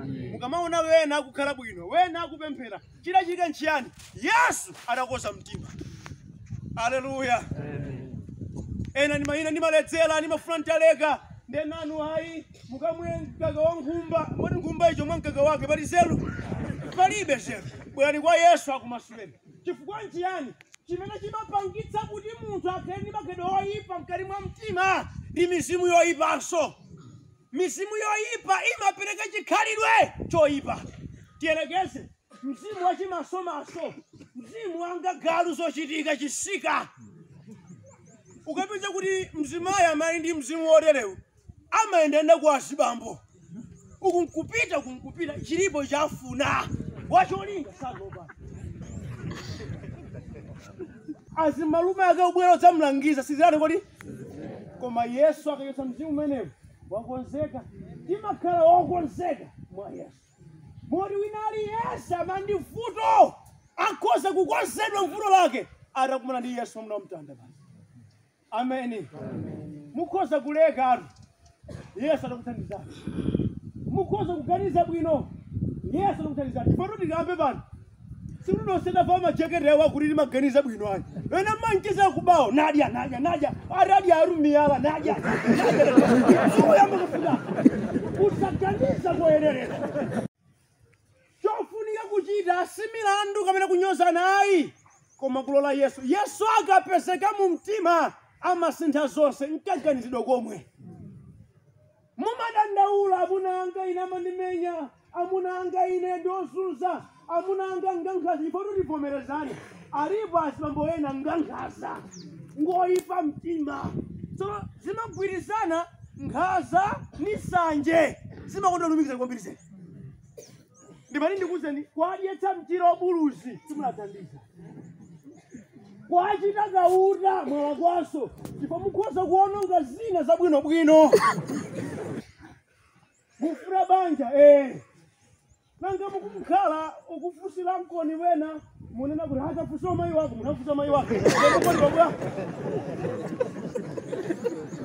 Mukamaona wena akukhala bwino, wena akupemphera, chilachika nchiyani? Yesu adakoza mtima. Haleluya. Ena nimaledzera nimafuna ntaleka ndenanu hayi mukamwe mkaka wa nkhumba moti nkhumba icho mwa mkaka wake pali zelu palibe zelu. Bwerani kwa Yesu akumasuleni. Chifukwa nchiyani? Chimene chimapangitsa kuti munthu akhale ndi magedo oyipa mkati mwa mtima ndi mizimu yoyipanso. Mizimu yoyipa imapereka chikhalidwe choyipa. Tiyelekeze mzimu wachimasomaso, mzimu wanga galu zochitika chisika. Ukapita kuti mzimayi amali ndi mzimu woterewu amayendenda kwa azibambo. Ukunkupita chilipo chafuna wacholinga sazopa. Azimalume akabwera zamlangiza sizirani kodi? Koma Yesu akayesa mzimu umenewu wakonzeka timakhala wokonzeka mwa Yesu. Moti wina aliyense amandi vuto akhoza kukonzedwa mvuto lake atakumana ndi Yesu mnamtanda basi. Ameni. Mukhoza kuleka atu Yesu atakuthandizani. Mukhoza kuganiza bwino Yesu atakuthandizani. Chifukwa tikambe pano simunosenda fama chekerewa kuti maganiza bwino ayi. Wena manchiza kubawo Nadia aradi arumiyala Nadia. Sumo yamba kufuda. Usaganiza kuendeleza. Chofunika kuchita similandu kamene kunyoza nayi. Koma kulola Yesu. Yesu akapeseka mu mtima amasintha zonse nkaganizidwa komwe. Mumadandaula amuna anga ine amandimenya, amuna anga ine ndozunza, amuna anga ngangaza. Ifo tivomerezane. Alipo azibambo ena ngangaza ngoyipa mtima. So zimagwirizana nkhaza ni sanje zimakondolumikiza kwambiri. Ndimali ndikuzeni kwadyetsa mchira obuluzi simulathandiza. Kwachita kauta mwala kwaso ndipo mukhoza kuononga zina zabwinobwino. Mufuna banja nanga mukumkhala ukufusira mkoni wena munena kuti hachafusa mayi wako munafusa mayi wake.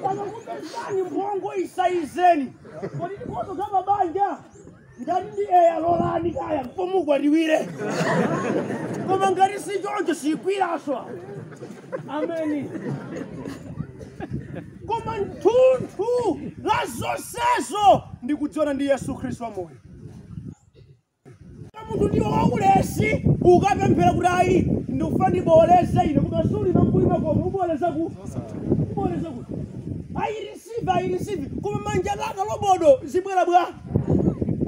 Akakupezani mbongo isaizeni kodi tikhoza kama banja ngati ndi lolani kaya mpomugwadiwire. Koma ngati si choncho sikwiraso. Ameni. Koma nthunthu la zonsezo ndikudziona ndi Yesu Khristu wamoyo. Munthu ndiwo waulesi ukapemphera kuti ayi ndikufuna ndiboleze ine mukasuli namkulima koma uboleza ku. Ayi receive koma manja laka lobodo zibwera bwa.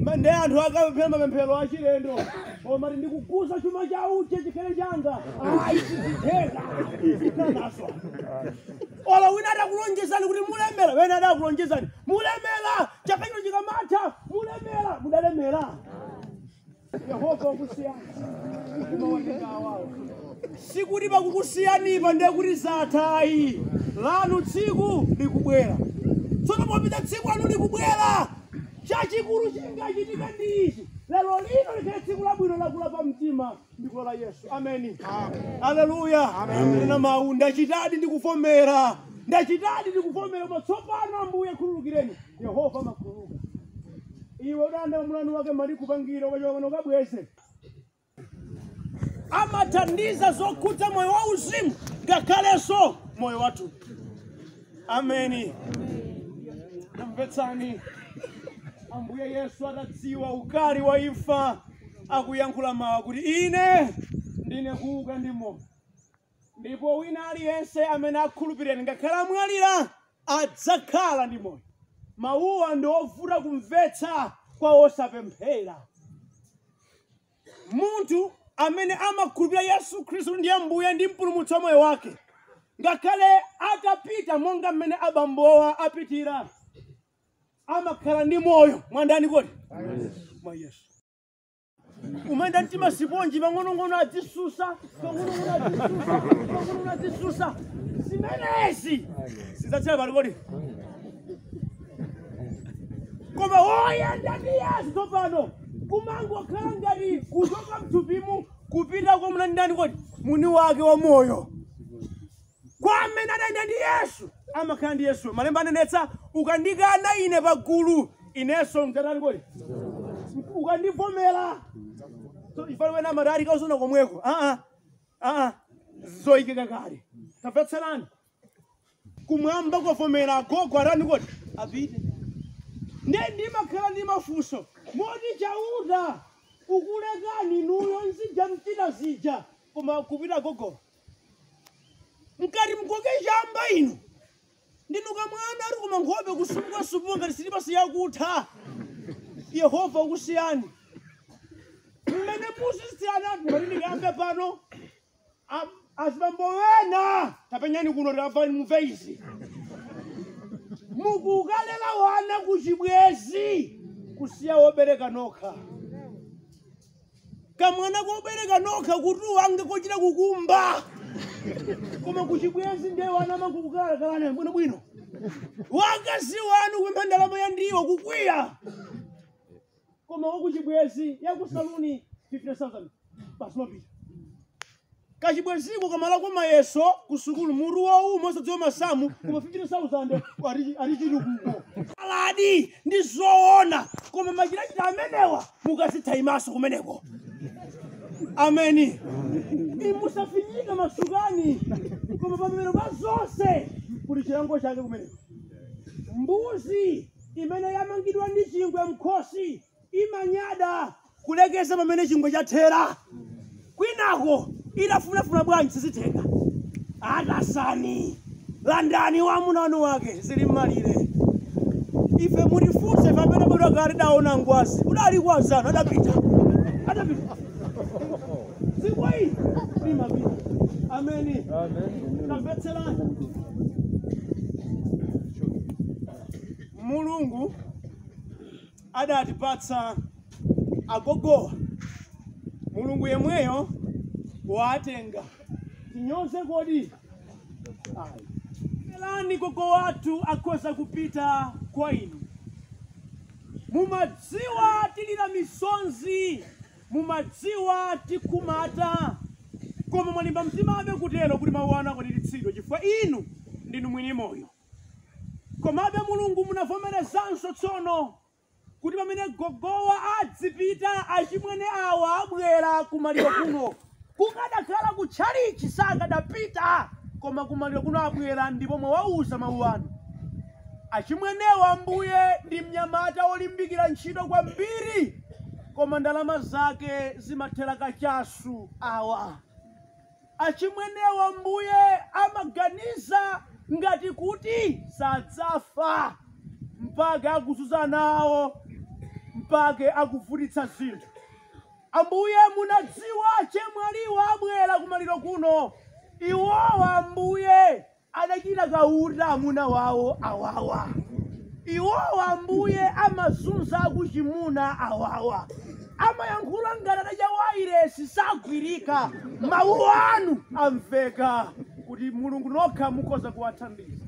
Mande anthu akapemphera mapemphero achilendo. Koma ndikukuza chuma cha uche chikhale changa. Ayi sizitheka. Ikanaso. Ola wina adakulonjezani kuti mulemera. Wena adakulonjezani. Mulemera. Chakanyiro chikamatha. Mulemera. Mudalemera. Yehova kusiyana. Sikuti pakukusiyanipa ndiye kuti zathayi. Lanu tsiku likubwera. Tsono popita tsiku anu likubwera. Chachikulu chingachitika ndi ichi. Lero lino likhale tsiku labwino lakulapa mtima ndikulola Yesu. Ameni. Haleluya. Nena mawu ndachitadi ndikuvomera. Ndachitadi ndikuvomera matsopano Ambuye khululukireni. Yehova makhululuka. Iwe udanda mulanu wake mali kupangira wachoka kabweze. Amathandiza zokhudza moyo wa uzimu ngakhalenso moyo wathu. Ameni. Namvetsani. Ambuye Yesu adadziwa ukali wa imfa akuyankhula mawu kuti ine ndine kuuka ndi moyo. Ndipo wina aliyense amene akhulupirira ngakhala amwalira adzakhala ndi moyo. Mawuwa ndi ovuta kumvetsa kwa osapemphera. Munthu amene amakhulupirira Yesu Khristu ndiye Ambuye ndi mpulumutsi wa moyo wake ngakhale atapita monga mmene abambowa apitira amakhala ndi moyo mwandani kodi? Mwa Yesu. Umenda mtima siponji pang'onong'ono adzisusa, pang'onong'ono adzisusa. Zimenezi sizatchera pali kodi? Koma woyenda ndi Yesu tsopano kumangokhala ngati kuchoka mthupimu kupita kwa mnandani kodi? Muni wake wa moyo. Kwa amene adayenda ndi Yesu amakhala ndi Yesu. Malemba anenetsa ukandikana ine pagulu inenso mdzatani kodi? ukandivomera so ifale wena marari kausona komweko zoikeka kale tamvetserani kumwamba kwavomera agogo arani koti apite ndimakhala ndi mafunso moti chauta ukulekani nuyo nzija mchita zija koma kupita agogo mkati mkoke chamba ino ndinuka mwana ari koma nkhope kusumuka ngati silipasi yakutha Yehova ukusiyani mmene musisiyana ndikuyambe pano azibambo wena tapenyani kuno tikafani mumveizi mukukalela wana kuchibwezi kusiya wobereka nokha kamwana kobereka nokha kuti wange kochita kukumba koma kuchibwezi ndiye wana makukukalakalana bwinobwino wakazi wanu kwempha ndalama ya ndiwo kukwiya koma wakuchibwezi yakusaluni 50,000 basi mapita kachibweziko kamala kwa mayeso kusukulu muru wawu mosadziwa masamu koma 50,000 ari chitukuko aladi ndi zoona koma machitachita amenewa mukasithaimaso kumeneko ameni imusafinyika masukani koma pamene pa zonse kuli chilango chake kumeneko mbuzi imene yamangidwa ndi chingwe mkhosi imanyada kulekeza pamene chingwe chathera kwinako itafunafuna bwanji sizitenga atasani landani wamuna wanu wake zili mmalire ife mutifunse pamene bwera kale daona ngwazi udali kwazana adapita sikwai imapita ameni tamvetserani mulungu adatipatsa agogo mulungu yemweyo watenga tinyoze kodi elani gogo watu akosa kupita kwa inu mumadziwa tilira misonzi mumadziwa tikumata koma mwalimba mtima abe kutero kuti mawana kwanititsidwe chifukwa inu ndinu mwini moyo komabe mulungu munavomerezanso tsono kuti pamene gogowa adzipita achimwene awa abwera kumaliro kuno kukadakhala kutchalichi sakadapita koma kumaliro kuno abwera ndipo mwawauza mawu anu achimwenewa mbuye ndi mnyamata olimbikira ntchito kwambiri koma ndalama zake zimathera kachasu awa achimwenewa mbuye amaganiza ngati kuti sadzafa mpaka akuzunza nawo mpaka akuvutitsa zinthu ambuye munadziwa chemwaliwa abwera kumaliro kuno iwowa ambuye adachita kauta amuna wawo awawa iwowa ambuye amazunza kuchimuna awawa amayankhula ngati adachawairesi sagwirika mawu anu amveka kuti mulungu nokha mukhoza kuwathandiza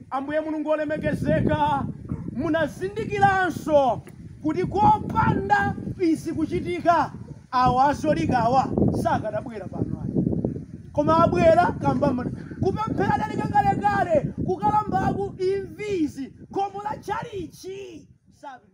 ambuye mulungu olemekezeka munazindikiranso kuti kopanda izi kuchitika awa azolikawa sakadabwera pano koma abwera kamba kupemphera dali kalekale kukalambaku imvizi khomo la tchalichi sabi